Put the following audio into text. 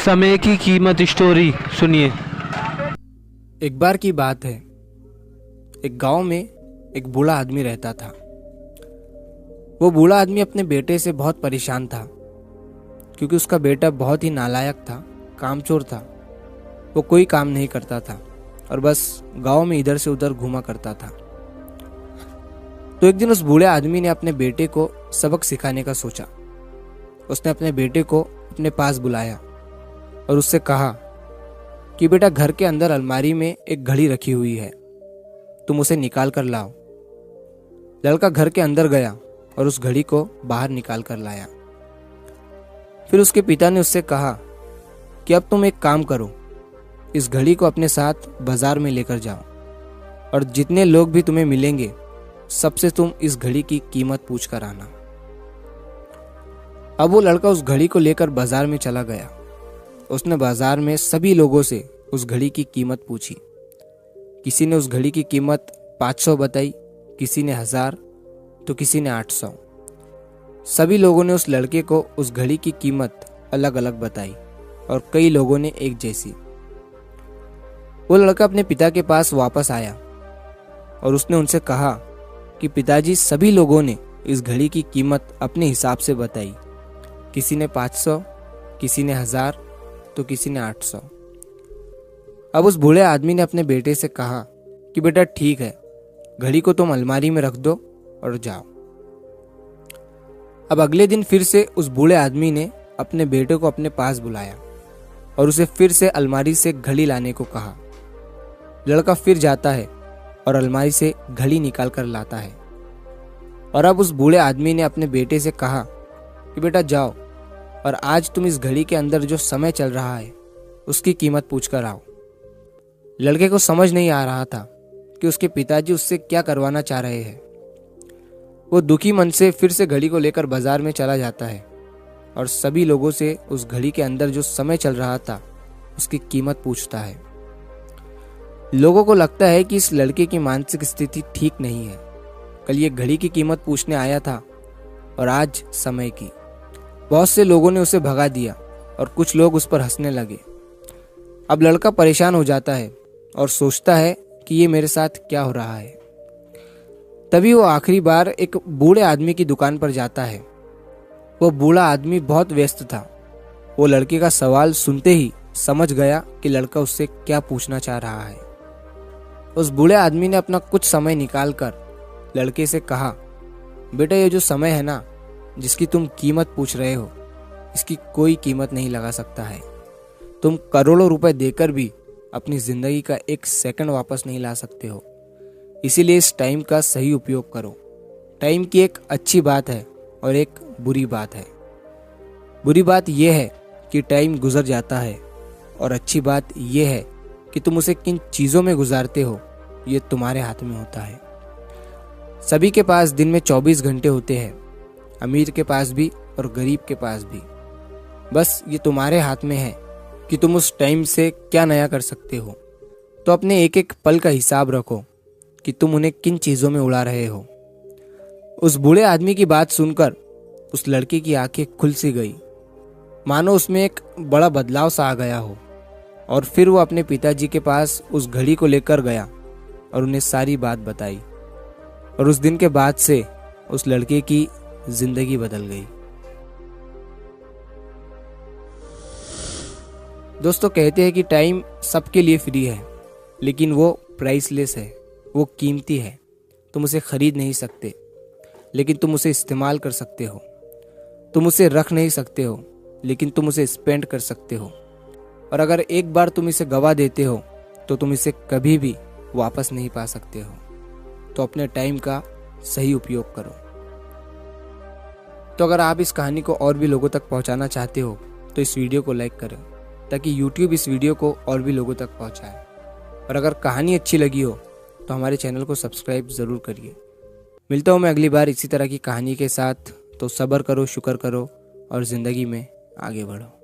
समय की कीमत स्टोरी सुनिए। एक बार की बात है, एक गांव में एक बूढ़ा आदमी रहता था। वो बूढ़ा आदमी अपने बेटे से बहुत परेशान था, क्योंकि उसका बेटा बहुत ही नालायक था, कामचोर था। वो कोई काम नहीं करता था और बस गांव में इधर से उधर घूमा करता था। तो एक दिन उस बूढ़े आदमी ने अपने बेटे को सबक सिखाने का सोचा। उसने अपने बेटे को अपने पास बुलाया और उससे कहा कि बेटा, घर के अंदर अलमारी में एक घड़ी रखी हुई है, तुम उसे निकाल कर लाओ। लड़का घर के अंदर गया और उस घड़ी को बाहर निकाल कर लाया। फिर उसके पिता ने उससे कहा कि अब तुम एक काम करो, इस घड़ी को अपने साथ बाजार में लेकर जाओ और जितने लोग भी तुम्हें मिलेंगे सबसे तुम इस घड़ी की कीमत पूछ कर आना। अब वो लड़का उस घड़ी को लेकर बाजार में चला गया। उसने बाजार में सभी लोगों से उस घड़ी की कीमत पूछी। किसी ने उस घड़ी की कीमत 500 बताई, किसी ने 1000, तो किसी ने 800। सभी लोगों ने उस लड़के को उस घड़ी की कीमत अलग अलग बताई और कई लोगों ने एक जैसी। वो लड़का अपने पिता के पास वापस आया और उसने उनसे कहा कि पिताजी, सभी लोगों ने इस घड़ी की कीमत अपने हिसाब से बताई। किसी ने 500, किसी ने 1000, तो किसी ने 800। अब उस बूढ़े आदमी ने अपने बेटे से कहा कि बेटा ठीक है, घड़ी को तुम अलमारी में रख दो और जाओ। अब अगले दिन फिर से उस बूढ़े आदमी ने अपने बेटे को अपने पास बुलाया और उसे फिर से अलमारी से घड़ी लाने को कहा। लड़का फिर जाता है और अलमारी से घड़ी निकाल कर लाता है। और अब उस बूढ़े आदमी ने अपने बेटे से कहा कि बेटा जाओ और आज तुम इस घड़ी के अंदर जो समय चल रहा है उसकी कीमत पूछ कर आओ। लड़के को समझ नहीं आ रहा था कि उसके पिताजी उससे क्या करवाना चाह रहे हैं। वो दुखी मन से फिर से घड़ी को लेकर बाजार में चला जाता है और सभी लोगों से उस घड़ी के अंदर जो समय चल रहा था उसकी कीमत पूछता है। लोगों को लगता है कि इस लड़के की मानसिक स्थिति ठीक नहीं है। कल ये घड़ी की कीमत पूछने आया था और आज समय की। बहुत से लोगों ने उसे भगा दिया और कुछ लोग उस पर हंसने लगे। अब लड़का परेशान हो जाता है और सोचता है कि ये मेरे साथ क्या हो रहा है। तभी वो आखिरी बार एक बूढ़े आदमी की दुकान पर जाता है। वो बूढ़ा आदमी बहुत व्यस्त था। वो लड़के का सवाल सुनते ही समझ गया कि लड़का उससे क्या पूछना चाह रहा है। उस बूढ़े आदमी ने अपना कुछ समय निकालकर लड़के से कहा, बेटा, ये जो समय है ना, जिसकी तुम कीमत पूछ रहे हो, इसकी कोई कीमत नहीं लगा सकता है। तुम करोड़ों रुपए देकर भी अपनी जिंदगी का एक सेकंड वापस नहीं ला सकते हो। इसीलिए इस टाइम का सही उपयोग करो। टाइम की एक अच्छी बात है और एक बुरी बात है। बुरी बात यह है कि टाइम गुजर जाता है और अच्छी बात यह है कि तुम उसे किन चीज़ों में गुजारते हो, ये तुम्हारे हाथ में होता है। सभी के पास दिन में 24 घंटे होते हैं, अमीर के पास भी और गरीब के पास भी। बस ये तुम्हारे हाथ में है कि तुम उस टाइम से क्या नया कर सकते हो। तो अपने एक एक पल का हिसाब रखो कि तुम उन्हें किन चीज़ों में उड़ा रहे हो। उस बूढ़े आदमी की बात सुनकर उस लड़के की आंखें खुल सी गई, मानो उसमें एक बड़ा बदलाव सा आ गया हो। और फिर वो अपने पिताजी के पास उस घड़ी को लेकर गया और उन्हें सारी बात बताई। और उस दिन के बाद से उस लड़के की जिंदगी बदल गई। दोस्तों, कहते हैं कि टाइम सबके लिए फ्री है, लेकिन वो प्राइसलेस है, वो कीमती है। तुम उसे खरीद नहीं सकते, लेकिन तुम उसे इस्तेमाल कर सकते हो। तुम उसे रख नहीं सकते हो, लेकिन तुम उसे स्पेंड कर सकते हो। और अगर एक बार तुम इसे गवा देते हो तो तुम इसे कभी भी वापस नहीं पा सकते हो। तो अपने टाइम का सही उपयोग करो। तो अगर आप इस कहानी को और भी लोगों तक पहुंचाना चाहते हो तो इस वीडियो को लाइक करें, ताकि YouTube इस वीडियो को और भी लोगों तक पहुंचाए। और अगर कहानी अच्छी लगी हो तो हमारे चैनल को सब्सक्राइब ज़रूर करिए। मिलता हूँ मैं अगली बार इसी तरह की कहानी के साथ। तो सब्र करो, शुक्र करो और ज़िंदगी में आगे बढ़ो।